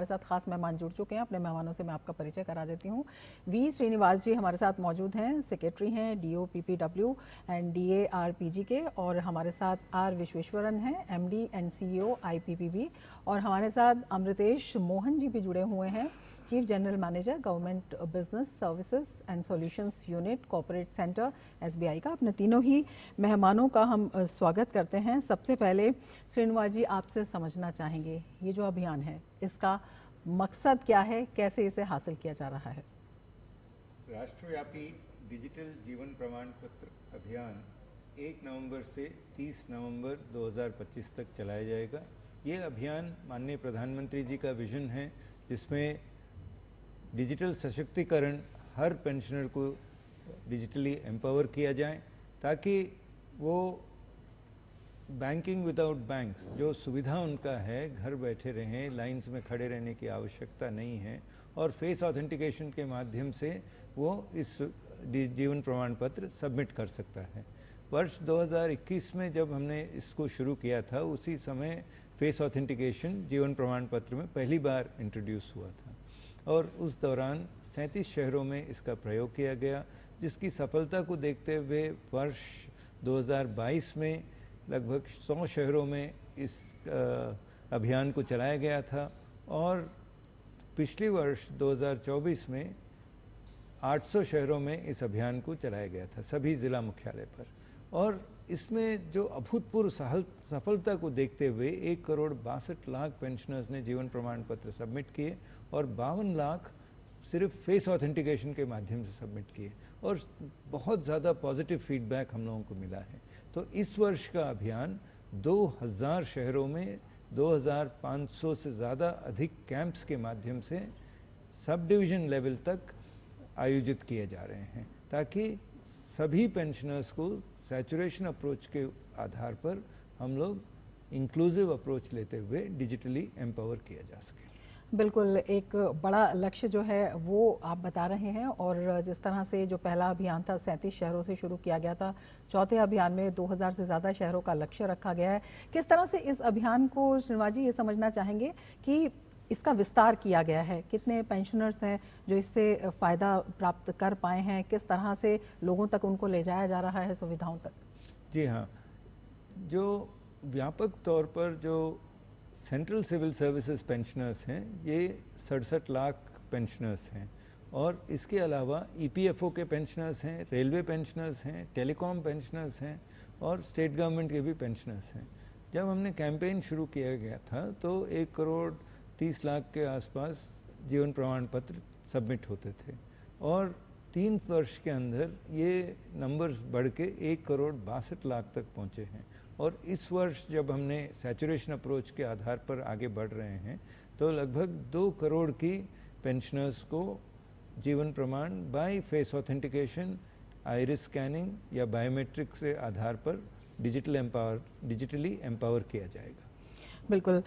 हमारे साथ खास मेहमान जुड़ चुके हैं। अपने मेहमानों से मैं आपका परिचय करा देती हूँ। वी श्रीनिवास जी हमारे साथ मौजूद हैं, सेक्रेटरी हैं DOPPW एंड DARPG के, और हमारे साथ आर विश्वेश्वरन हैं, MD एंड CEO IPPB, और हमारे साथ अमृतेश मोहन जी भी जुड़े हुए हैं, chief general manager government business services and solutions unit corporate centre SBI का। अपने तीनों ही मेहमानों का हम स्वागत करते हैं। सबसे पहले श्रीनिवास जी आपसे समझना चाहेंगे, ये जो अभियान है इसका मकसद क्या है, कैसे इसे हासिल किया जा रहा है? राष्ट्रव्यापी डिजिटल जीवन प्रमाण पत्र अभियान 1 नवंबर से 30 नवंबर 2025 तक चलाया जाएगा। ये अभियान माननीय प्रधानमंत्री जी का विजन है, जिसमें डिजिटल सशक्तिकरण, हर पेंशनर को डिजिटली एम्पावर किया जाए ताकि वो बैंकिंग विदाउट बैंक्स जो सुविधा उनका है, घर बैठे रहें, लाइंस में खड़े रहने की आवश्यकता नहीं है, और फेस ऑथेंटिकेशन के माध्यम से वो इस जीवन प्रमाण पत्र सबमिट कर सकता है। वर्ष 2021 में जब हमने इसको शुरू किया था, उसी समय फेस ऑथेंटिकेशन जीवन प्रमाण पत्र में पहली बार इंट्रोड्यूस हुआ था, और उस दौरान 37 शहरों में इसका प्रयोग किया गया, जिसकी सफलता को देखते हुए वर्ष 2022 में लगभग 100 शहरों में इस अभियान को चलाया गया था, और पिछले वर्ष 2024 में 800 शहरों में इस अभियान को चलाया गया था, सभी ज़िला मुख्यालय पर। और इसमें जो अभूतपूर्व सफलता को देखते हुए 1,62,00,000 पेंशनर्स ने जीवन प्रमाण पत्र सबमिट किए, और 52 लाख सिर्फ फेस ऑथेंटिकेशन के माध्यम से सबमिट किए, और बहुत ज़्यादा पॉजिटिव फीडबैक हम लोगों को मिला है। तो इस वर्ष का अभियान 2000 शहरों में 2500 से ज़्यादा अधिक कैंप्स के माध्यम से सब डिवीज़न लेवल तक आयोजित किए जा रहे हैं, ताकि सभी पेंशनर्स को सैचुरेशन अप्रोच के आधार पर हम लोग इंक्लूसिव अप्रोच लेते हुए डिजिटली एम्पावर किया जा सके। बिल्कुल, एक बड़ा लक्ष्य जो है वो आप बता रहे हैं, और जिस तरह से जो पहला अभियान था 37 शहरों से शुरू किया गया था, चौथे अभियान में 2000 से ज़्यादा शहरों का लक्ष्य रखा गया है। किस तरह से इस अभियान को श्रीनिवास जी ये समझना चाहेंगे कि इसका विस्तार किया गया है, कितने पेंशनर्स हैं जो इससे फ़ायदा प्राप्त कर पाए हैं, किस तरह से लोगों तक उनको ले जाया जा रहा है सुविधाओं तक? जी हाँ, जो व्यापक तौर पर जो सेंट्रल सिविल सर्विसेज पेंशनर्स हैं, ये 67 लाख पेंशनर्स हैं, और इसके अलावा EPFO के पेंशनर्स हैं, रेलवे पेंशनर्स हैं, टेलीकॉम पेंशनर्स हैं, और स्टेट गवर्नमेंट के भी पेंशनर्स हैं। जब हमने कैंपेन शुरू किया गया था तो 1,30,00,000 के आसपास जीवन प्रमाण पत्र सबमिट होते थे, और 3 वर्ष के अंदर ये नंबर्स बढ़ के 1,62,00,000 तक पहुँचे हैं। और इस वर्ष जब हमने सैचुरेशन अप्रोच के आधार पर आगे बढ़ रहे हैं, तो लगभग 2 करोड़ की पेंशनर्स को जीवन प्रमाण by face authentication, iris scanning या बायोमेट्रिक से आधार पर डिजिटली एम्पावर किया जाएगा। बिल्कुल,